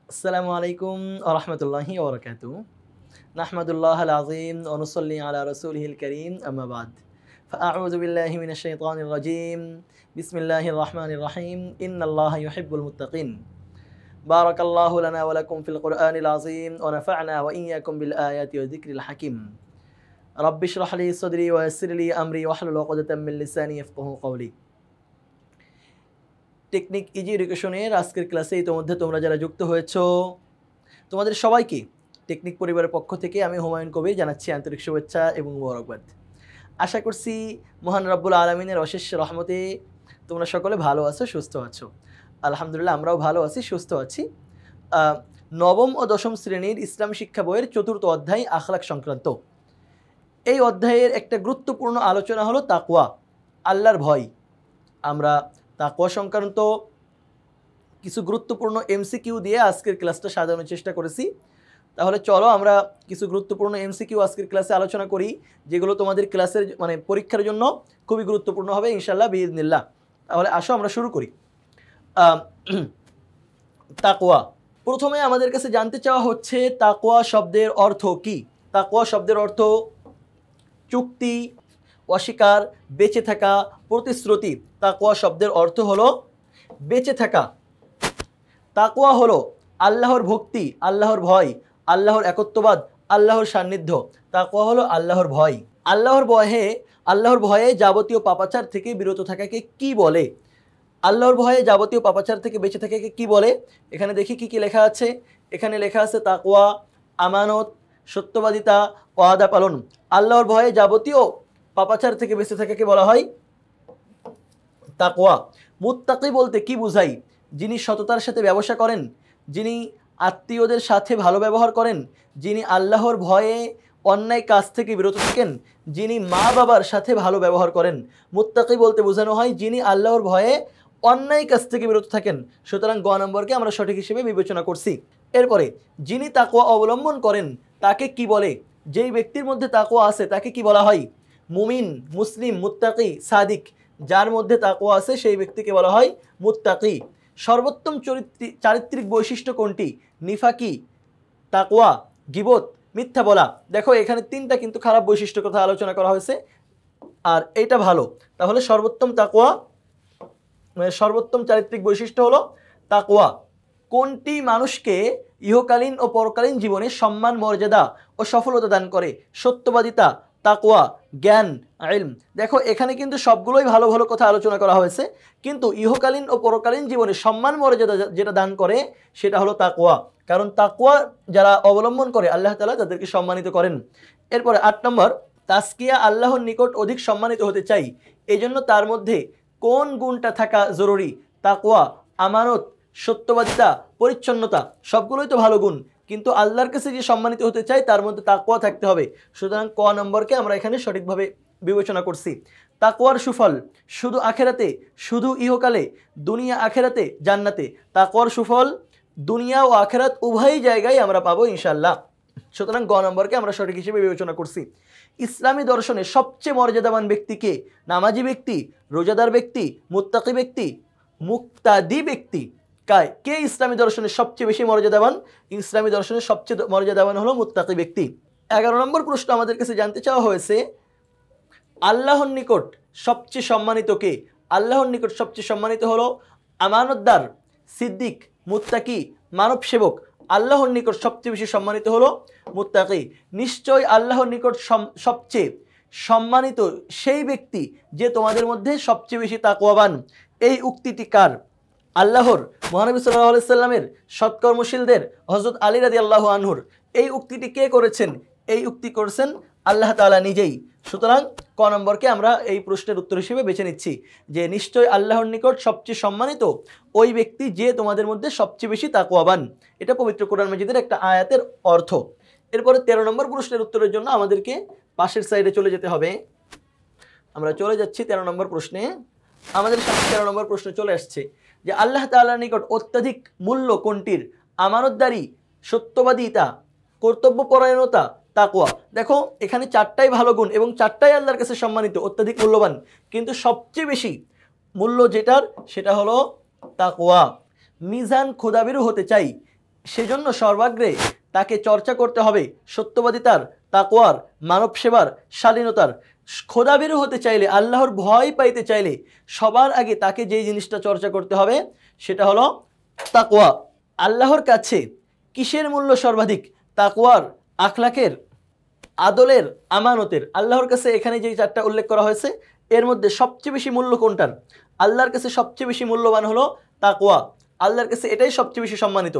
আসসালামু আলাইকুম ওয়া রাহমাতুল্লাহি ওয়া বারাকাতুহু। নাহমাদুল্লাহাল আযীম ওয়া নুসাল্লি আলা রাসূলিহিল কারীম আম্মা বাদ। ফাআউযু বিল্লাহি মিনাশ শাইতানির রাজীম। বিসমিল্লাহির রাহমানির রাহিম। ইন্নাল্লাহা ইউহিব্বুল মুত্তাকিন। বারাকাল্লাহু লানা ওয়া লাকুম ফিল কুরআনিল আযীম ওয়া নাফা'না ওয়া ইয়্যাকুম বিল আয়াতি ওয়া যিকরিল হাকীম। রাব্বি ইশরাহ লি সাদরি ওয়া ইয়াসসির লি আমরি ওয়াহলুল উকদাতাম মিন লিসানি ইয়াফকাহু কওলি। টেকনিক ইজি এডুকেশনের আজকের ক্লাসে ইতোমধ্যে তোমরা যারা যুক্ত হয়েছো তোমাদের সবাইকে টেকনিক পরিবারের পক্ষ থেকে আমি হুমায়ুন কবির জানাচ্ছি আন্তরিক শুভেচ্ছা এবং মোবারকবাদ। আশা করছি মহান রব্বুল আলমিনের অশেষ রহমতে তোমরা সকলে ভালো আছো, সুস্থ আছো। আলহামদুলিল্লাহ আমরাও ভালো আছি, সুস্থ আছি। নবম ও দশম শ্রেণীর ইসলাম শিক্ষা বইয়ের ৪র্থ অধ্যায় আখলাক সংক্রান্ত এই অধ্যায়ের একটা গুরুত্বপূর্ণ আলোচনা হলো তাকওয়া, আল্লাহর ভয়। আমরা তাকওয়া সংক্রান্ত কিছু গুরুত্বপূর্ণ এমসিকিউ দিয়ে আজকের ক্লাসটা সাজানোর চেষ্টা করেছি। তাহলে চলো আমরা কিছু গুরুত্বপূর্ণ এমসিকিউ আজকের ক্লাসে আলোচনা করি, যেগুলো তোমাদের ক্লাসের পরীক্ষার জন্য খুবই গুরুত্বপূর্ণ হবে ইনশাআল্লাহ বিইذনিল্লাহ। তাহলে আসো আমরা শুরু করি। তাকওয়া, প্রথমে আমাদের কাছে জানতে চাওয়া হচ্ছে তাকওয়া শব্দের অর্থ কি। তাকওয়া শব্দের অর্থ চুক্তি, অস্বীকার, বেঁচে থাকা, প্রতিশ্রুতি। তাকওয়া শব্দের অর্থ হলো বেঁচে থাকা। তাকওয়া হলো আল্লাহর ভক্তি, আল্লাহর ভয়, আল্লাহর একত্ববাদ, আল্লাহর সান্নিধ্য। তাকওয়া হলো আল্লাহর ভয়। আল্লাহর ভয়ে যাবতীয় পাপাচার থেকে বিরত থাকাকে কি বলে? আল্লাহর ভয়ে যাবতীয় পাপাচার থেকে বেঁচে থাকাকে কি বলে? এখানে দেখি কি কি লেখা আছে। এখানে লেখা আছে তাকওয়া, আমানত, সত্যবাদিতা, ওয়াদা পালন। আল্লাহর ভয়ে যাবতীয় পাপাচার থেকে বেঁচে থাকাকে বলা হয় তাকওয়া। মুত্তাকি বলতে কি বুঝাই? যিনি সততার সাথে ব্যবসা করেন, যিনি আত্মীয়দের সাথে ভালো ব্যবহার করেন, যিনি আল্লাহর ভয়ে অন্যায় কাজ থেকে বিরত থাকেন, যিনি মা বাবার সাথে ভালো ব্যবহার করেন। মুত্তাকি বলতে বোঝানো হয় যিনি আল্লাহর ভয়ে অন্যায় কাজ থেকে বিরত থাকেন। সুতরাং গ নম্বরকে আমরা সঠিক হিসেবে বিবেচনা করছি। এরপরে যিনি তাকওয়া অবলম্বন করেন তাকে কি বলে? যেই ব্যক্তির মধ্যে তাকওয়া আছে তাকে কি বলা হয়? মুমিন, মুসলিম, মুত্তাকি, সাদিক। যার মধ্যে তাকওয়া আছে সেই ব্যক্তিকে বলা হয় মুত্তাকি। সর্বোত্তম চারিত্রিক বৈশিষ্ট্য কোনটি? নিফাকি, তাকওয়া, গীবত, মিথ্যা বলা। দেখো এখানে 3টা কিন্তু খারাপ বৈশিষ্ট্যের কথা আলোচনা করা হয়েছে, আর এইটা ভালো। তাহলে সর্বোত্তম তাকওয়া সর্বোত্তম চারিত্রিক বৈশিষ্ট্য হলো তাকওয়া। কোনটি মানুষকে ইহকালীন ও পরকালীন জীবনে সম্মান, মর্যাদা ও সফলতা দান করে? সত্যবাদিতা, তাকওয়া, জ্ঞান, ইলম। দেখো এখানে কিন্তু সবগুলোই ভালো ভালো কথা আলোচনা করা হয়েছে, কিন্তু ইহকালীন ও পরকালীন জীবনে সম্মান, মর্যাদা যেটা দান করে সেটা হলো তাকওয়া। কারণ তাকওয়া যারা অবলম্বন করে আল্লাহ তাআলা তাদেরকে সম্মানিত করেন। এরপরে 8 নম্বর, তাসকিয়া, আল্লাহর নিকট অধিক সম্মানিত হতে চাই, এই জন্য তার মধ্যে কোন গুণটা থাকা জরুরি? তাকওয়া, আমানত, সত্যবাদিতা, পরিচ্ছন্নতা। সবগুলোই তো ভালো গুণ, কিন্তু আল্লাহর কাছে যে সম্মানিত হতে চাই তার মধ্যে তাকওয়া থাকতে হবে। সুতরাং ক নম্বরকে আমরা এখানে সঠিকভাবে বিবেচনা করছি। তাকওয়ার সুফল শুধু আখেরাতে, শুধু ইহকালে, দুনিয়া আখেরাতে, জান্নাতে। তাকওয়ার সুফল দুনিয়া ও আখেরাত উভয় জায়গায় আমরা পাবো ইনশাআল্লাহ। সুতরাং গ নম্বরকে আমরা সঠিক হিসেবে বিবেচনা করছি। ইসলামী দর্শনে সবচেয়ে মর্যাদাবান ব্যক্তি কে? নামাজি ব্যক্তি, রোজাদার ব্যক্তি, মুত্তাকি ব্যক্তি, মুক্তাদি ব্যক্তি। কে ইসলামী দর্শনের সবচেয়ে বেশি মর্যাদাবান? ইসলামী দর্শনের সবচেয়ে মর্যাদাবান হলো মুত্তাকি ব্যক্তি। 11 নম্বর প্রশ্ন আমাদের কাছে জানতে চাওয়া হয়েছে আল্লাহর নিকট সবচেয়ে সম্মানিত কে? আল্লাহর নিকট সবচেয়ে সম্মানিত হলো আমানতদার, সিদ্দিক, মুত্তাকি, মানব সেবক। আল্লাহর নিকট সবচেয়ে বেশি সম্মানিত হলো মুত্তাকি। নিশ্চয় আল্লাহর নিকট সবচেয়ে সম্মানিত সেই ব্যক্তি যে তোমাদের মধ্যে সবচেয়ে বেশি তাকওয়াবান। এই উক্তিটি কার? আল্লাহর, মহানবী সাল্লাল্লাহু আলাইহি সাল্লামের, সৎকর্মশীলদের, হযরত আলী রাদিয়াল্লাহু আনহুর। এই উক্তিটি কে করেছেন? এই উক্তি করেছেন আল্লাহ তাআলা নিজেই। সুতরাং ক নম্বরকে আমরা এই প্রশ্নের উত্তর হিসেবে বেছে নিচ্ছি যে নিশ্চয় আল্লাহর নিকট সবচেয়ে সম্মানিত ওই ব্যক্তি যে তোমাদের মধ্যে সবচেয়ে বেশি তাকওয়াবান। এটা পবিত্র কোরআন মাজিদের একটা আয়াতের অর্থ। এরপরে 13 নম্বর প্রশ্নের উত্তরের জন্য আমাদেরকে পাশের সাইডে চলে যেতে হবে। আমরা চলে যাচ্ছি 13 নম্বর প্রশ্নে। আমাদের সামনে 13 নম্বর প্রশ্ন চলে আসছে যে আল্লাহ তাআলার নিকট অত্যাধিক মূল্য কোনটির? আমানতদারি, সত্যবাদিতা, কর্তব্যপরায়ণতা, তাকওয়া। দেখো এখানে 4টাই ভালো গুণ এবং 4টাই আল্লাহর কাছে সম্মানিত, অত্যাধিক মূল্যবান, কিন্তু সবচেয়ে বেশি মূল্য যেটার সেটা হলো তাকওয়া। মিজান খোদাবিরু হতে চাই, সেজন্য সর্বাগ্রে তাকে চর্চা করতে হবে সত্যবাদিতার, তাকওয়ার, মানব সেবার, শালীনতার। খোদাভীরু হতে চাইলে, আল্লাহর ভয় পাইতে চাইলে সবার আগে তাকে যেই জিনিসটা চর্চা করতে হবে সেটা হলো তাকওয়া। আল্লাহর কাছে কিসের মূল্য সর্বাধিক? তাকওয়ার, আখলাকের, আদলের, আমানতের। আল্লাহর কাছে এখানে যে চারটা উল্লেখ করা হয়েছে এর মধ্যে সবচেয়ে বেশি মূল্য কোনটার? আল্লাহর কাছে সবচেয়ে বেশি মূল্যবান হলো তাকওয়া। আল্লাহর কাছে এটাই সবচেয়ে বেশি সম্মানিত।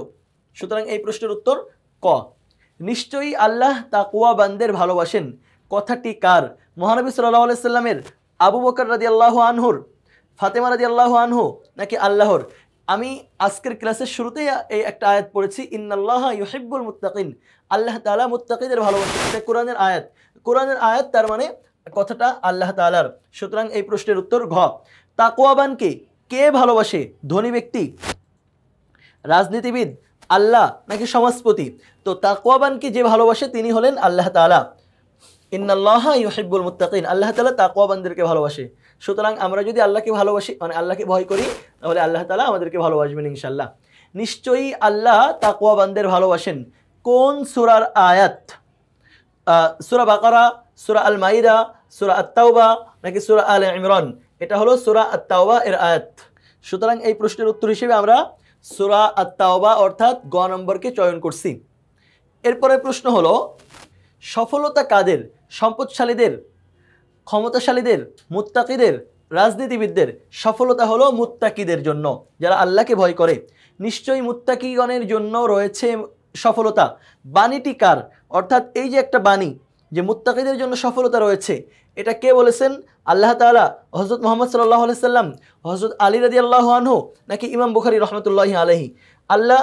সুতরাং এই প্রশ্নের উত্তর ক। নিশ্চয়ই আল্লাহ তাকওয়াবানদের ভালোবাসেন কথাটি কার? মহানবী সাল্লাল্লাহু আলাইহি সাল্লামের, আবু বকর রাদিয়াল্লাহু আনহুর, ফাতেমা রাদিয়াল্লাহু আনহু, নাকি আল্লাহর? আমি আজকের ক্লাসের শুরুতেই এই একটা আয়াত পড়েছি, ইন্নাল্লাহা ইউহিব্বুল মুত্তাকিন। আল্লাহ তাআলা মুত্তাকিদের ভালোবাসেন। এটা কোরআনের আয়াত। কোরআনের আয়াত, তার মানে কথাটা আল্লাহ তাআলার। সুতরাং এই প্রশ্নের উত্তর ঘ। তাকওয়াবানকে কে ভালোবাসে? ধনী ব্যক্তি, রাজনীতিবিদ, আল্লাহ, নাকি সমাজপতি? তো তাকওয়াবানকে যে ভালোবাসে তিনি হলেন আল্লাহ তাআলা। ইন্নাল্লাহা ইউহিব্বুল মুত্তাকিন। আল্লাহ তাআলা তাকওয়াবানদেরকে ভালোবাসে। সুতরাং আমরা যদি আল্লাহকে ভালোবাসি, মানে আল্লাহকে ভয় করি, তাহলে আল্লাহ তাআলা আমাদেরকে ভালোবাসবেন ইনশাআল্লাহ। নিশ্চয়ই আল্লাহ তাকওয়াবানদের ভালোবাসেন। কোন সূরার আয়াত? সূরা বাকারা, সূরা আল মাইদা, সূরা আত-তাওবা, নাকি সূরা আলে ইমরান? এটা হলো সূরা আত-তাওবা এর আয়াত। সুতরাং এই প্রশ্নের উত্তর হিসেবে আমরা সূরা আত-তাওবা অর্থাৎ গ নম্বরকে চয়ন করছি। এরপরে প্রশ্ন হলো, সফলতা কাদের? সম্পদশালীদের, ক্ষমতাশালীদের, মুত্তাকিদের, রাজনীতিবিদদের? সফলতা হলো মুত্তাকিদের জন্য, যারা আল্লাহকে ভয় করে। নিশ্চয়ই মুত্তাকিগণের জন্য রয়েছে সফলতা। বাণীটি কার? অর্থাৎ এই যে একটা বাণী যে মুত্তাকিদের জন্য সফলতা রয়েছে, এটা কে বলেছেন? আল্লাহ তাআলা, হযরত মুহাম্মদ সাল্লাল্লাহু আলাইহি সাল্লাম, হযরত আলী রাদিয়াল্লাহু আনহু, নাকি ইমাম বুখারী রাহমাতুল্লাহি আলাইহি? আল্লাহ,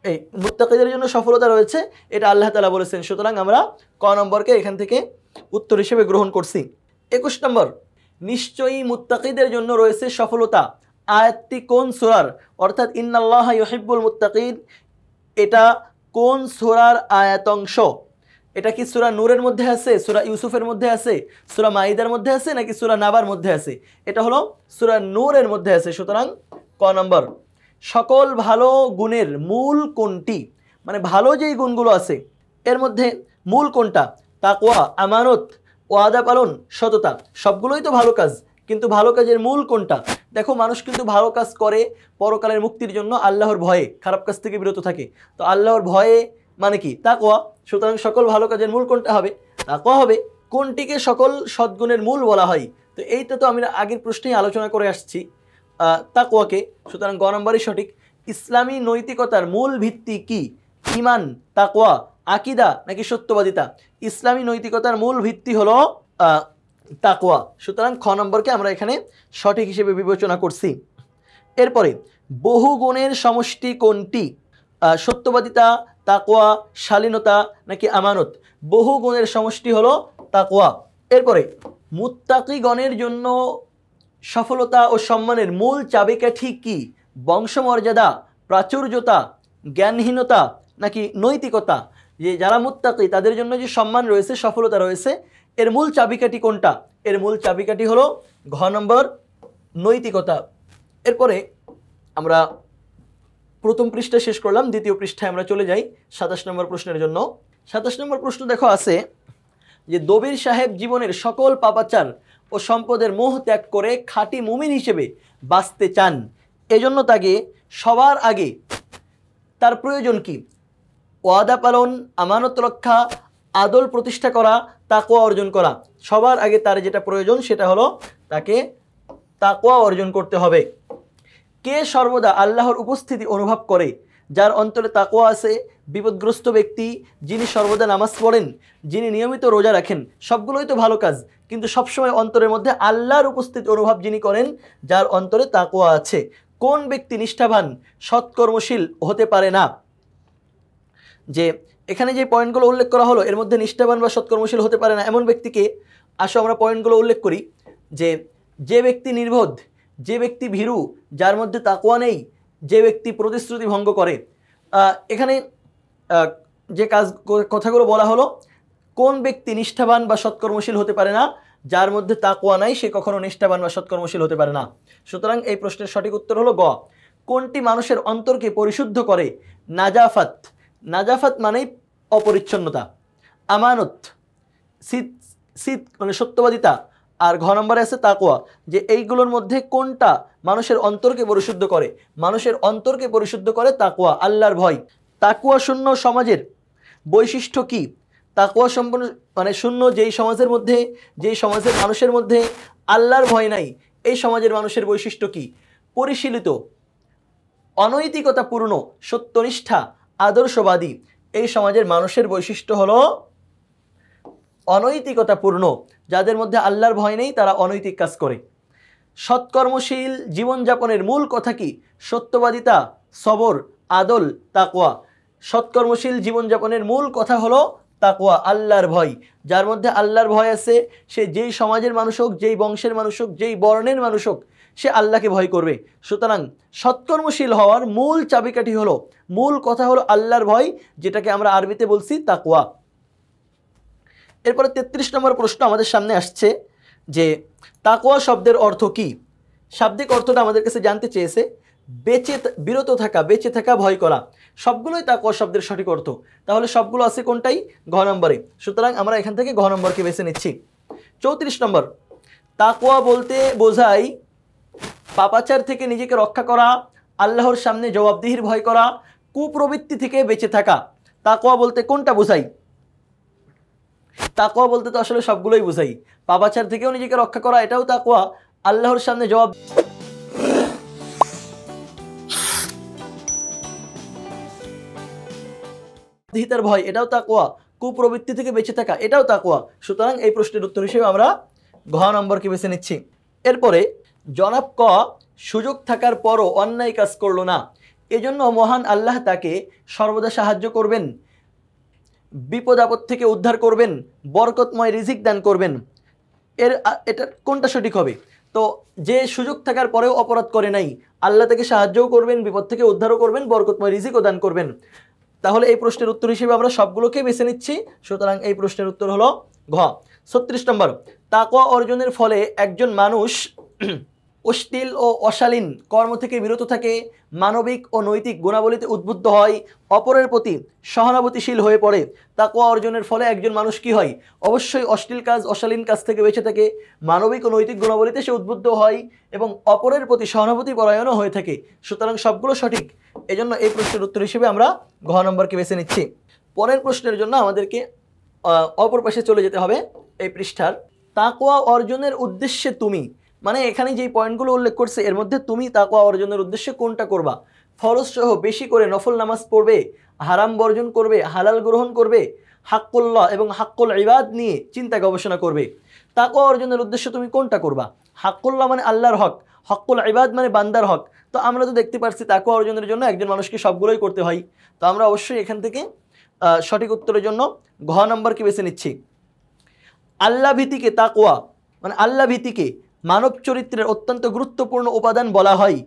এই মুত্তাকিদের জন্য সফলতা রয়েছে এটা আল্লাহ তাআলা বলেছেন। সুতরাং আমরা ক নম্বরকে এখান থেকে উত্তর হিসেবে গ্রহণ করছি। 21 নম্বর, নিশ্চয়ই মুত্তাকিদের জন্য রয়েছে সফলতা। আয়াতটি কোন সূরার? অর্থাৎ ইন্নাল্লাহা ইউহিব্বুল মুত্তাকিন, এটা কোন সূরার আয়াতংশ? এটা কি সূরা নূরের মধ্যে আছে, সূরা ইউসুফের মধ্যে আছে, সূরা মাইদার মধ্যে আছে, নাকি সূরা নাবার মধ্যে আছে? এটা হলো সূরা নূরের মধ্যে আছে। সুতরাং ক নম্বর। সকল ভালো গুণের মূল কোনটি? মানে ভালো যেই গুণগুলো আছে এর মধ্যে মূল কোনটা? তাকওয়া, আমানত, ওয়াদা পালন, সততা। সবগুলোই তো ভালো কাজ, কিন্তু ভালো কাজের মূল কোনটা? দেখো, মানুষ কিন্তু ভালো কাজ করে পরকালের মুক্তির জন্য, আল্লাহর ভয়ে, খারাপ কাজ থেকে বিরত থাকে। তো আল্লাহর ভয়ে মানে কি? তাকওয়া। সুতরাং সকল ভালো কাজের মূল কোনটা হবে? তাকওয়া হবে। কোনটিকে সকল সদ্গুণের মূল বলা হয়? তো এইটা তো আমি আগের প্রশ্নেই আলোচনা করে আসছি, তাকওয়াকে। সুতরাং গ নম্বরই সঠিক। ইসলামী নৈতিকতার মূল ভিত্তি কি? ঈমান, তাকওয়া, আকীদা, নাকি সত্যবাদিতা? ইসলামী নৈতিকতার মূল ভিত্তি হলো তাকওয়া। সুতরাং খ নম্বরকে আমরা এখানে সঠিক হিসেবে বিবেচনা করছি। এরপরে বহু গুণের সমষ্টি কোনটি? সত্যবাদিতা, তাকওয়া, শালীনতা, নাকি আমানত? বহু গুণের সমষ্টি হলো তাকওয়া। এরপরে মুত্তাকিগণের জন্য সফলতা ও সম্মানের মূল চাবিকাঠি কি? বংশমর্যাদা, প্রাচুর্যতা, জ্ঞানহীনতা, নাকি নৈতিকতা? যে যারা মুত্তাকি তাদের জন্য যে সম্মান রয়েছে, সফলতা রয়েছে, এর মূল চাবিকাঠি কোনটা? এর মূল চাবিকাঠি হলো ঘ নম্বর, নৈতিকতা। এরপরে আমরা প্রথম পৃষ্ঠা শেষ করলাম, দ্বিতীয় পৃষ্ঠায় আমরা চলে যাই 27 নম্বর প্রশ্নের জন্য। 27 নম্বর প্রশ্ন দেখো আছে যে দবির সাহেব জীবনের সকল পাপাচার ও সম্পদের মোহ ত্যাগ করে খাঁটি মুমিন হিসেবে বাঁচতে চান। এজন্য তাকে সবার আগে তার প্রয়োজন কি? ওয়াদা পালন, আমানত রক্ষা, আদল প্রতিষ্ঠা করা, তাকওয়া অর্জন করা। সবার আগে তার যেটা প্রয়োজন সেটা হলো তাকে তাকওয়া অর্জন করতে হবে। কে সর্বদা আল্লাহর উপস্থিতি অনুভব করে? যার অন্তরে তাকওয়া আছে। বিপদগ্রস্ত ব্যক্তি, যিনি সর্বদা নামাজ পড়েন, যিনি নিয়মিত রোজা রাখেন। সবগুলোই তো ভালো কাজ, কিন্তু সবসময় অন্তরের মধ্যে আল্লাহর উপস্থিতি অনুভব যিনি করেন, যার অন্তরে তাকওয়া আছে। কোন ব্যক্তি নিষ্ঠাবান, সৎকর্মশীল হতে পারে না? যে এখানে যে পয়েন্টগুলো উল্লেখ করা হলো এর মধ্যে নিষ্ঠাবান বা সৎকর্মশীল হতে পারে না এমন ব্যক্তিকে, আসো আমরা পয়েন্টগুলো উল্লেখ করি। যে ব্যক্তি নির্বোধ, যে ব্যক্তি ভীরু, যার মধ্যে তাকওয়া নেই, যে ব্যক্তি প্রতিশ্রুতি ভঙ্গ করে। এখানে যে কথাগুলো বলা হলো, কোন ব্যক্তি নিষ্ঠাবান বা সৎকর্মশীল হতে পারে না? যার মধ্যে তাকওয়া নাই সে কখনো নিষ্ঠাবান বা সৎকর্মশীল হতে পারে না। সুতরাং এই প্রশ্নের সঠিক উত্তর হলো গ। কোনটি মানুষের অন্তরকে পরিশুদ্ধ করে? নাজাফাত, নাজাফাত মানেই অপরিচ্ছন্নতা। আমানত, সিদ, সিদ মানে সত্যবাদিতা। আর ঘ নম্বরে আছে তাকওয়া, যে এইগুলোর মধ্যে কোনটা মানুষের অন্তরকে পরিশুদ্ধ করে? মানুষের অন্তরকে পরিশুদ্ধ করে তাকওয়া, আল্লাহর ভয়। তাকওয়া শূন্য সমাজের বৈশিষ্ট্য কি? তাকওয়া সম্পন্ন মানে শূন্য যেই সমাজের মধ্যে, যেই সমাজের মানুষের মধ্যে আল্লাহর ভয় নাই, এই সমাজের মানুষের বৈশিষ্ট্য কি? পরিশীলিত, অনৈতিকতাপূর্ণ, সত্যনিষ্ঠা, আদর্শবাদী। এই সমাজের মানুষের বৈশিষ্ট্য হলো অনৈতিকতাপূর্ণ, যাদের মধ্যে আল্লাহর ভয় নেই তারা অনৈতিক কাজ করে। সৎকর্মশীল জীবনযাপনের মূল কথা কি? সত্যবাদিতা, সবর, আদল, তাকওয়া। সৎকর্মশীল জীবনযাপনের মূল কথা হলো তাকওয়া, আল্লাহর ভয়। যার মধ্যে আল্লাহর ভয় আছে, সে যেই সমাজের মানুষ হোক, যেই বংশের মানুষ হোক, যেই বর্ণের মানুষ হোক, সে আল্লাহকে ভয় করবে। সুতরাং সৎকর্মশীল হওয়ার মূল চাবিকাঠি হলো, মূল কথা হলো আল্লাহর ভয়, যেটাকে আমরা আরবিতে বলছি তাকওয়া। এরপরে 33 নম্বর প্রশ্ন আমাদের সামনে আসছে যে তাকওয়া শব্দের অর্থ কি? শাব্দিক অর্থটা আমাদের কাছে জানতে চেয়েছে। বিরত থাকা, বেঁচে থাকা, ভয় করা, সবগুলোই তাকওয়া শব্দের সঠিক অর্থ। তাহলে সবগুলো আছে কোনটাই? ঘ নম্বরে। সুতরাং আমরা এখান থেকে ঘ নম্বরকে বেছে নিচ্ছি। 34 নম্বর, তাকওয়া বলতে বোঝায় পাপাচার থেকে নিজেকে রক্ষা করা, আল্লাহর সামনে জবাবদিহির ভয় করা, কুপ্রবৃত্তি থেকে বেঁচে থাকা। তাকওয়া বলতে কোনটা বোঝায়? তাকওয়া বলতে তো আসলে সবগুলোই বোঝাই। পাপাচার থেকেও নিজেকে রক্ষা করা, এটাও তাকওয়া। আল্লাহর সামনে জবাবদিহিতার ভয়, এটাও তাকওয়া। কুপ্রবৃত্তি থেকে বেঁচে থাকা, এটাও তাকওয়া। সুতরাং এই প্রশ্নের উত্তর হিসেবে আমরা ঘ নম্বরকে বেছে নিচ্ছি। এরপরে জনাব ক সুযোগ থাকার পরও অন্যায় কাজ করলো না, এজন্য মহান আল্লাহ তাকে সর্বদা সাহায্য করবেন, বিপদ আপদ থেকে উদ্ধার করবেন, বরকতময় রিজিক দান করবেন। এটা কোনটা সঠিক হবে? তো যে সুযোগ থাকার পরেও অপরাধ করে নাই, আল্লাহ তাকে সাহায্যও করবেন, বিপদ থেকে উদ্ধারও করবেন, বরকতময় রিজিকও দান করবেন। তাহলে এই প্রশ্নের উত্তর হিসেবে আমরা সবগুলোকে বেছে নিচ্ছি। সুতরাং এই প্রশ্নের উত্তর হলো ঘ। 36 নম্বর, তাকওয়া অর্জনের ফলে একজন মানুষ অশ্লীল ও অশালীন কর্ম থেকে বিরত থাকে, মানবিক ও নৈতিক গুণাবলীতে উদ্বুদ্ধ হয়, অপরের প্রতি সহানুভূতিশীল হয়ে পড়ে। তাকওয়া অর্জনের ফলে একজন মানুষ কি হয়? অবশ্যই অশ্লীল কাজ, অশালীন কাজ থেকে বেঁচে থাকে, মানবিক ও নৈতিক গুণাবলীতে সে উদ্বুদ্ধ হয় এবং অপরের প্রতি সহানুভূতি পরায়ণও হয়ে থাকে। সুতরাং সবগুলো সঠিক। এজন্য এই প্রশ্নের উত্তর হিসেবে আমরা ঘ নম্বরকে বেছে নিচ্ছি। পরের প্রশ্নের জন্য আমাদেরকে অপর পাশে চলে যেতে হবে এই পৃষ্ঠার। তাকওয়া অর্জনের উদ্দেশ্যে তুমি, মানে এখানে যেই পয়েন্টগুলো উল্লেখ করছে এর মধ্যে তুমি তাকওয়া অর্জনের উদ্দেশ্যে কোনটা করবা? ফরজ সহ বেশি করে নফল নামাজ পড়বে, হারাম বর্জন করবে, হালাল গ্রহণ করবে, হাক্কুল্লাহ এবং হাক্কুল ইবাদ নিয়ে চিন্তা গবেষণা করবে। তাকওয়া অর্জনের উদ্দেশ্যে তুমি কোনটা করবা? হাক্কুল্লাহ মানে আল্লাহর হক, হাক্কুল ইবাদ মানে বান্দার হক। তো আমরা তো দেখতে পাচ্ছি তাকওয়া অর্জনের জন্য একজন মানুষকে সবগুলোই করতে হয়। তো আমরা অবশ্যই এখান থেকে সঠিক উত্তরের জন্য ঘ নম্বরকে বেছে নিচ্ছি। আল্লাহ ভীতিকে তাকওয়া মানে আল্লাহ ভীতিকে মানব চরিত্রের অত্যন্ত গুরুত্বপূর্ণ উপাদান বলা হয়,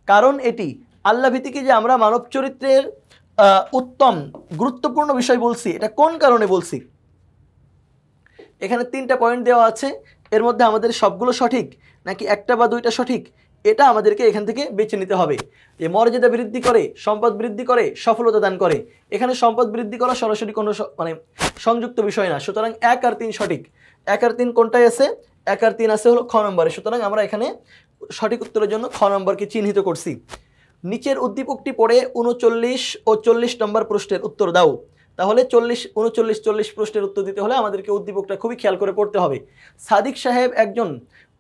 কারণ এটি আল্লাহ ভীতিকে যে আমরা মানব চরিত্রের উত্তম গুরুত্বপূর্ণ বিষয় বলছি, এটা কোন কারণে বলছি? এখানে 3টা পয়েন্ট দেওয়া আছে, এর মধ্যে আমাদের সবগুলো সঠিক নাকি একটা বা দুইটা সঠিক, এটা আমাদেরকে এখান থেকে বেছে নিতে হবে। যে মর্যাদা বৃদ্ধি করে, সম্পদ বৃদ্ধি করে, সফলতা দান করে। এখানে সম্পদ বৃদ্ধি করা সরাসরি কোনো মানে সংযুক্ত বিষয় না। সুতরাং 1 আর 3 সঠিক। 1 আর 3 কোনটাই আছে? 1 আর 3 আছে হলো খ নম্বরে। সুতরাং আমরা এখানে সঠিক উত্তরের জন্য খ নম্বরকে চিহ্নিত করছি। নিচের উদ্দীপকটি পড়ে 39 ও 40 নম্বর প্রশ্নের উত্তর দাও। তাহলে 40, 39, 40 প্রশ্নের উত্তর দিতে হলে আমাদেরকে উদ্দীপকটা খুবই খেয়াল করে পড়তে হবে। সাদিক সাহেব একজন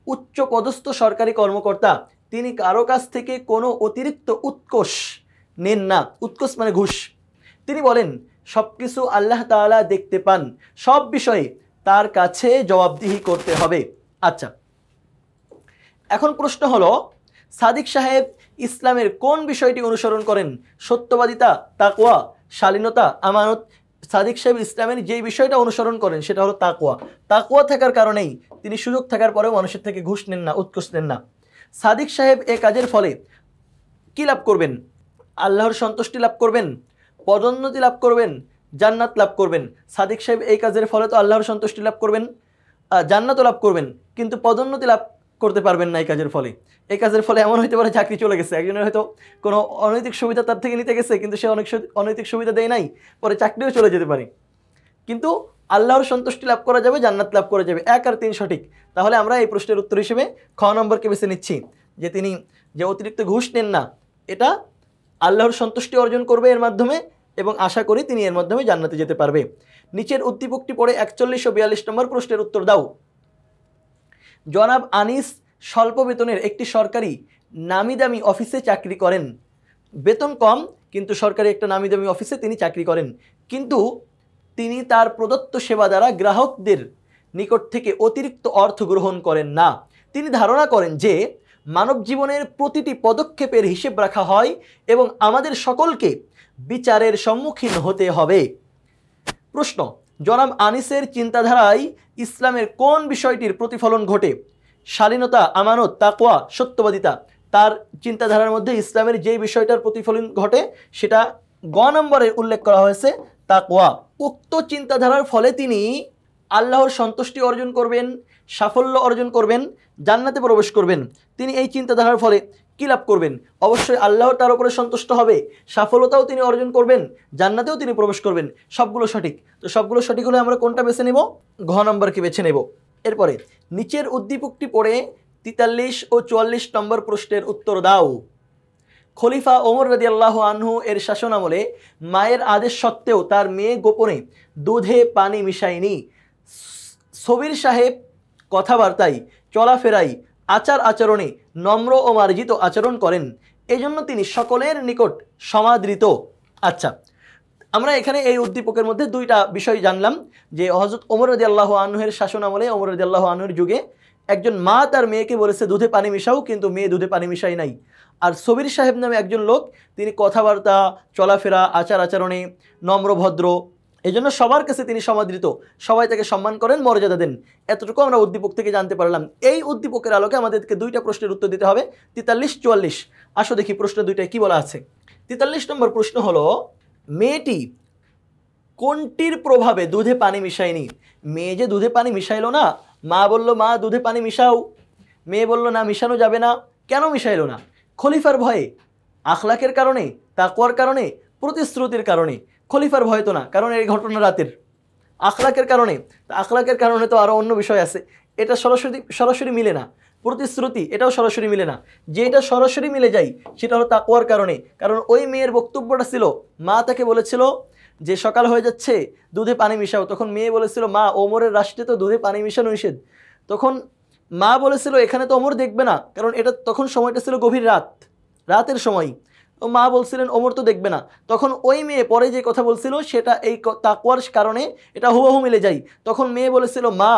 উচ্চ পদস্থ সরকারি কর্মকর্তা, তিনি কারো কাছ থেকে কোনো অতিরিক্ত উৎকোষ নেন না। উৎকোষ মানে ঘুষ। তিনি বলেন সব কিছু আল্লাহ তাআলা দেখতে পান, সব বিষয়ে তার কাছে জবাবদিহি করতে হবে। আচ্ছা, এখন প্রশ্ন হলো সাদিক সাহেব ইসলামের কোন বিষয়টি অনুসরণ করেন? সত্যবাদিতা, তাকওয়া, শালীনতা, আমানত। সাদিক সাহেব ইসলামের যেই বিষয়টা অনুসরণ করেন সেটা হলো তাকওয়া। তাকওয়া থাকার কারণেই তিনি সুযোগ থাকার পরেও মানুষের থেকে ঘুষ নেন না, উৎকোষ নেন না। সাদিক সাহেব এ কাজের ফলে কি লাভ করবেন? আল্লাহর সন্তুষ্টি লাভ করবেন, পদোন্নতি লাভ করবেন, জান্নাত লাভ করবেন। সাদিক সাহেব এই কাজের ফলে তো আল্লাহর সন্তুষ্টি লাভ করবেন, জান্নাতও লাভ করবেন, কিন্তু পদোন্নতি লাভ করতে পারবেন না এই কাজের ফলে। এই কাজের ফলে এমন হতে পারে চাকরি চলে গেছে, একজনের হয়তো কোনো অনৈতিক সুবিধা তার থেকে নিতে গেছে, কিন্তু সে অনৈতিক সুবিধা দেয় নাই, পরে চাকরিও চলে যেতে পারে। কিন্তু আল্লাহর সন্তুষ্টি লাভ করা যাবে, জান্নাত লাভ করা যাবে। 1 আর 3 সঠিক। তাহলে আমরা এই প্রশ্নের উত্তর হিসেবে খ নম্বরকে বেছে নিচ্ছি, যে তিনি যে অতিরিক্ত ঘুষ নেন না, এটা আল্লাহর সন্তুষ্টি অর্জন করবে এর মাধ্যমে, এবং আশা করি তিনি এর মাধ্যমে জান্নাতে যেতে পারবে। নিচের উদ্দীপকটি পড়ে 41 ও 42 নম্বর প্রশ্নের উত্তর দাও। জনাব আনিস স্বল্প বেতনের একটি সরকারি নামি দামি অফিসে চাকরি করেন। বেতন কম, কিন্তু সরকারি একটা নামি দামি অফিসে তিনি চাকরি করেন। কিন্তু তিনি তার প্রদত্ত সেবা দ্বারা গ্রাহকদের নিকট থেকে অতিরিক্ত অর্থ গ্রহণ করেন না। তিনি ধারণা করেন যে মানব জীবনের প্রতিটি পদক্ষেপের হিসেব রাখা হয় এবং আমাদের সকলকে বিচারের সম্মুখীন হতে হবে। প্রশ্ন, জনাব আনিসের চিন্তাধারায় ইসলামের কোন বিষয়টির প্রতিফলন ঘটে? শালীনতা, আমানত, তাকওয়া, সত্যবাদিতা। তার চিন্তাধারার মধ্যে ইসলামের যেই বিষয়টার প্রতিফলন ঘটে সেটা গ নম্বরে উল্লেখ করা হয়েছে, তাকওয়া। উক্ত চিন্তাধারার ফলে তিনি আল্লাহর সন্তুষ্টি অর্জন করবেন, সাফল্য অর্জন করবেন, জান্নাতে প্রবেশ করবেন। তিনি এই চিন্তাধারার ফলে কী লাভ করবেন? অবশ্যই আল্লাহ তার উপরে সন্তুষ্ট হবে, সাফল্যতাও তিনি অর্জন করবেন, জান্নাতেও তিনি প্রবেশ করবেন। সবগুলো সঠিক। তো সবগুলো সঠিক হলে আমরা কোনটা বেছে নেব? ঘ নম্বরকে বেছে নেব। এরপরে নিচের উদ্দীপকটি পড়ে 43 ও 44 নম্বর প্রশ্নের উত্তর দাও। খলিফা ওমর রাদিয়াল্লাহু আনহু এর শাসনামলে মায়ের আদেশ সত্ত্বেও তার মেয়ে গোপনে দুধে পানি মিশায়নি। সবির সাহেব কথাবার্তায়, চলাফেরায়, আচার আচরণে নম্র ও মার্জিত আচরণ করেন, এজন্য তিনি সকলের নিকট সমাদৃত। আচ্ছা, আমরা এখানে এই উদ্দীপকের মধ্যে দুইটা বিষয় জানলাম, যে হযরত ওমর রাদিয়াল্লাহু আনহুর শাসনামলে, ওমর রাদিয়াল্লাহু আনহুর যুগে একজন মা তার মেয়েকে বলেছে দুধে পানি মিশাও, কিন্তু মেয়ে দুধে পানি মিশাই নাই। আর সবির সাহেব নামে একজন লোক, তিনি কথাবার্তা, চলাফেরা, আচার আচরণে নম্র ভদ্র, এই জন্য সবার কাছে তিনি সমাদৃত, সবাই তাকে সম্মান করেন, মর্যাদা দেন। এতটুকু আমরা উদ্দীপক থেকে জানতে পারলাম। এই উদ্দীপকের আলোকে আমাদেরকে দুইটা প্রশ্নের উত্তর দিতে হবে, 43, 44। আসো দেখি প্রশ্ন দুইটায় কি বলা আছে। 43 নম্বর প্রশ্ন হলো, মেয়েটি কোনটির প্রভাবে দুধে পানি মিশায়নি? মেয়ে যে দুধে পানি মিশাইলো না, মা বলল মা দুধে পানি মিশাও, মেয়ে বলল না মিশানো যাবে না। কেন মিশাইলো না? খলিফার ভয়ে, আখলাকের কারণে, তাকওয়ার কারণে, প্রতিশ্রুতির কারণে? খলিফার ভয় তো না, কারণ এই ঘটনা রাতের। আখলাকের কারণে, আখলাকের কারণে তো আরও অন্য বিষয় আছে, এটা সরাসরি মিলে না। প্রতিশ্রুতি, এটাও সরাসরি মিলে না। যেটা সরাসরি মিলে যায় সেটা হলো তাকওয়ার কারণে। কারণ ওই মেয়ের বক্তব্যটা ছিল, মা তাকে বলেছিল যে সকাল হয়ে যাচ্ছে দুধে পানি মিশাও, তখন মেয়ে বলেছিল মা ওমরের রাষ্ট্রে তো দুধে পানি মিশানো নিষেধ। তখন মা বলেছিল এখানে তো ওমর দেখবে না, কারণ এটা তখন সময়টা ছিল গভীর রাতের সময়। ও মা বলছিলেন ওমর তো দেখবে না। তখন ওই মেয়ে পরে যে কথা বলছিল সেটা এই তাকওয়ার কারণে এটা হুবহু মিলে যায়। তখন মেয়ে বলেছিল মা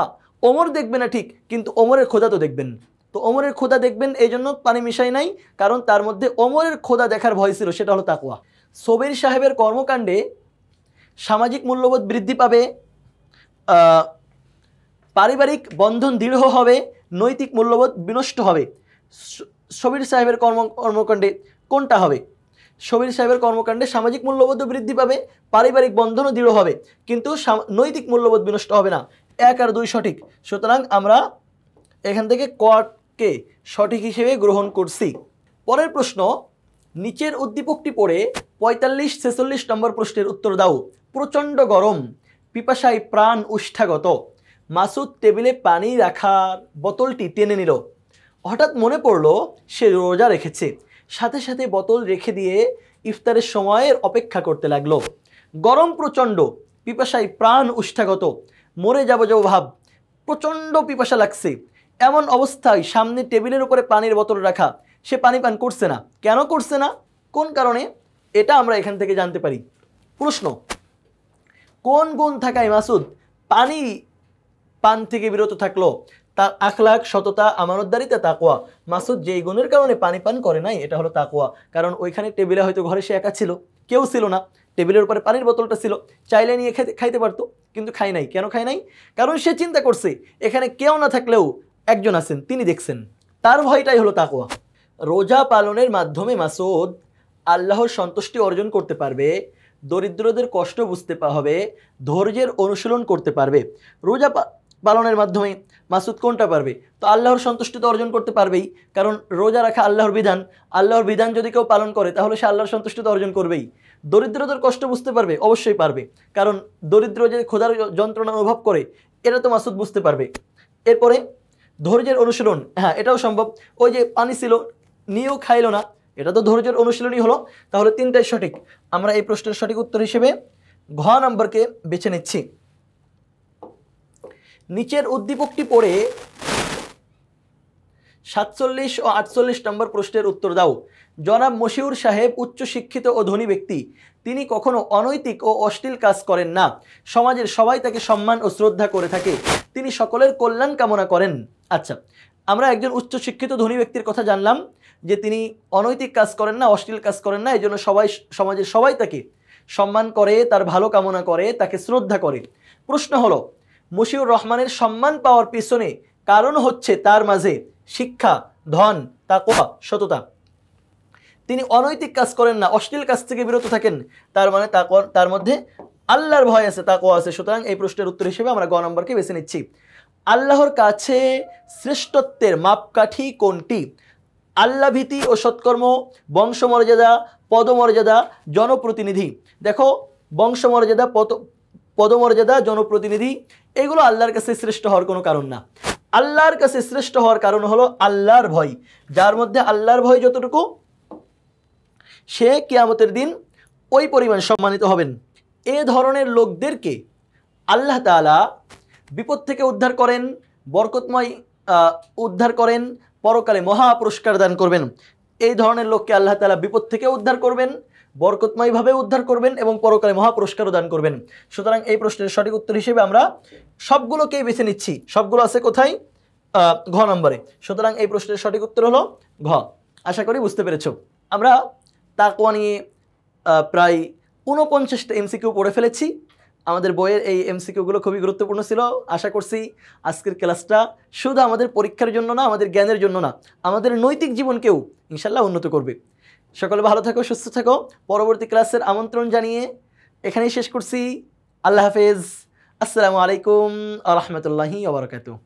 ওমর দেখবে না ঠিক, কিন্তু ওমরের খোদা তো দেখবেন। তো ওমরের খোদা দেখবেন এই জন্য পানি মিশাই নাই, কারণ তার মধ্যে ওমরের খোদা দেখার ভয় ছিল, সেটা হলো তাকওয়া। সবির সাহেবের কর্মকাণ্ডে সামাজিক মূল্যবোধ বৃদ্ধি পাবে, পারিবারিক বন্ধন দৃঢ় হবে, নৈতিক মূল্যবোধ বিনষ্ট হবে। সবির সাহেবের কর্মকাণ্ডে কোনটা হবে? সবির সাহেবের কর্মকাণ্ডে সামাজিক মূল্যবোধ বৃদ্ধি পাবে, পারিবারিক বন্ধনও দৃঢ় হবে, কিন্তু নৈতিক মূল্যবোধ বিনষ্ট হবে না। 1 আর 2 সঠিক। সুতরাং আমরা এখান থেকে কটকে সঠিক হিসেবে গ্রহণ করছি। পরের প্রশ্ন, নিচের উদ্দীপকটি পড়ে 45, 46 নম্বর প্রশ্নের উত্তর দাও। প্রচণ্ড গরম, পিপাসায় প্রাণ উষ্ঠাগত, মাসুদ টেবিলে পানি রাখার বোতলটি টেনে নিল। হঠাৎ মনে পড়ল সে রোজা রেখেছে, সাথে সাথে বোতল রেখে দিয়ে ইফতারের সময়ের অপেক্ষা করতে লাগলো। গরম প্রচণ্ড, পিপাসায় প্রাণ উষ্ঠাগত, মরে যাব ভাব, প্রচণ্ড পিপাসা লাগছে। এমন অবস্থায় সামনে টেবিলের উপরে পানির বোতল রাখা, সে পানি পান করছে না। কেন করছে না, কোন কারণে, এটা আমরা এখান থেকে জানতে পারি। প্রশ্ন, কোন গুণ থাকায় মাসুদ পানি পান থেকে বিরত থাকলো? তার আখলাক, সততা, আমানতদারিতা, তাকওয়া। মাসুদ যেই গুণের কারণে পানি পান করে নাই এটা হলো তাকওয়া। কারণ ওইখানে টেবিলে হয়তো ঘরে সে একা ছিল, কেউ ছিল না, টেবিলের উপরে পানির বোতলটা ছিল, চাইলে নিয়ে খাইতে পারতো, কিন্তু খাই নাই। কেন খাই নাই? কারণ সে চিন্তা করছে এখানে কেউ না থাকলেও একজন আছেন, তিনি দেখছেন। তার ভয়টাই হলো তাকওয়া। রোজা পালনের মাধ্যমে মাসুদ আল্লাহর সন্তুষ্টি অর্জন করতে পারবে, দরিদ্রদের কষ্ট বুঝতে হবে, ধৈর্যের অনুশীলন করতে পারবে। পালনের মাধ্যমে। মাসুদ কোনটা পারবে? তো আল্লাহর সন্তুষ্টি তো অর্জন করতে পারবেই, কারণ রোজা রাখা আল্লাহর বিধান। আল্লাহর বিধান যদি কেউ পালন করে তাহলে সে আল্লাহর সন্তুষ্টি তো অর্জন করবেই। দরিদ্রদের কষ্ট বুঝতে পারবে, অবশ্যই পারবে, কারণ দরিদ্র যে ক্ষুধার যন্ত্রণা অনুভব করে এটা তো মাসুদ বুঝতে পারবে। এরপরে ধৈর্যের অনুশীলন, হ্যাঁ এটাও সম্ভব। ওই যে পানি ছিল নিয়েও খাইলো না, এটা তো ধৈর্যের অনুশীলনই হলো। তাহলে তিনটাই সঠিক। আমরা এই প্রশ্নের সঠিক উত্তর হিসেবে ঘ নম্বরকে বেছে নিচ্ছি। নিচের উদ্দীপকটি পড়ে 47 ও 48 নম্বর প্রশ্নের উত্তর দাও। জনাব মশিউর সাহেব উচ্চ শিক্ষিত ও ধনী ব্যক্তি। তিনি কখনো অনৈতিক ও অশ্লীল কাজ করেন না। সমাজের সবাই তাকে সম্মান ও শ্রদ্ধা করে থাকে। তিনি সকলের কল্যাণ কামনা করেন। আচ্ছা, আমরা একজন উচ্চ শিক্ষিত ধনী ব্যক্তির কথা জানলাম যে তিনি অনৈতিক কাজ করেন না, অশ্লীল কাজ করেন না, এই জন্য সমাজের সবাই তাকে সম্মান করে, তার ভালো কামনা করে, তাকে শ্রদ্ধা করে। প্রশ্ন হলো, মশিউর রহমানের সম্মান পাওয়ার পিছনে কারণ হচ্ছে তার মাঝে শিক্ষা, ধন, তাকওয়া, সততা। তিনি অনৈতিক কাজ করেন না, অশ্লীল কাজ থেকে বিরত থাকেন, তার মানে তার মধ্যে আল্লাহর ভয় আছে, তাকওয়া আছে। সুতরাং এই প্রশ্নের উত্তর হিসেবে আমরা গ নম্বরকে বেছে নিচ্ছি। আল্লাহর কাছে শ্রেষ্ঠত্বের মাপকাঠি কোনটি? আল্লাহ ভীতি ও সৎকর্ম, বংশমর্যাদা, পদমর্যাদা, জনপ্রতিনিধি। দেখো, বংশমর্যাদা, পদমর্যাদা, জনপ্রতিনিধি এগুলো আল্লাহর কাছে শ্রেষ্ঠ হওয়ার কোনো কারণ না। আল্লাহর কাছে শ্রেষ্ঠ হওয়ার কারণ হলো আল্লাহর ভয়। যার মধ্যে আল্লাহর ভয় যতটুকু, সে কিয়ামতের দিন ওই পরিমাণ সম্মানিত হবেন। এ ধরনের লোকদেরকে আল্লাহ তাআলা বিপদ থেকে উদ্ধার করেন, বরকতময় উদ্ধার করেন, পরকালে মহা পুরস্কার দান করবেন। এই ধরনের লোককে আল্লাহ তাআলা বিপদ থেকে উদ্ধার করবেন, বরকতময়ভাবে উদ্ধার করবেন এবং পরকালে মহা পুরস্কারও দান করবেন। সুতরাং এই প্রশ্নের সঠিক উত্তর হিসেবে আমরা সবগুলোকেই বেছে নিচ্ছি। সবগুলো আছে কোথায়? ঘ নম্বরে। সুতরাং এই প্রশ্নের সঠিক উত্তর হলো ঘ। আশা করি বুঝতে পেরেছ। আমরা তাকওয়া নিয়ে প্রায় 49টা এমসিকিউ পড়ে ফেলেছি। আমাদের বইয়ের এই এমসিকিউগুলো খুবই গুরুত্বপূর্ণ ছিল। আশা করছি আজকের ক্লাসটা শুধু আমাদের পরীক্ষার জন্য না, আমাদের জ্ঞানের জন্য না, আমাদের নৈতিক জীবনকেও ইনশাল্লাহ উন্নত করবে। সকলে ভালো থাকো, সুস্থ থাকো। পরবর্তী ক্লাসের আমন্ত্রণ জানিয়ে এখানেই শেষ করছি। আল্লাহ হাফেজ। আসসালামু আলাইকুম ওয়া রাহমাতুল্লাহি ওয়া বারাকাতুহু।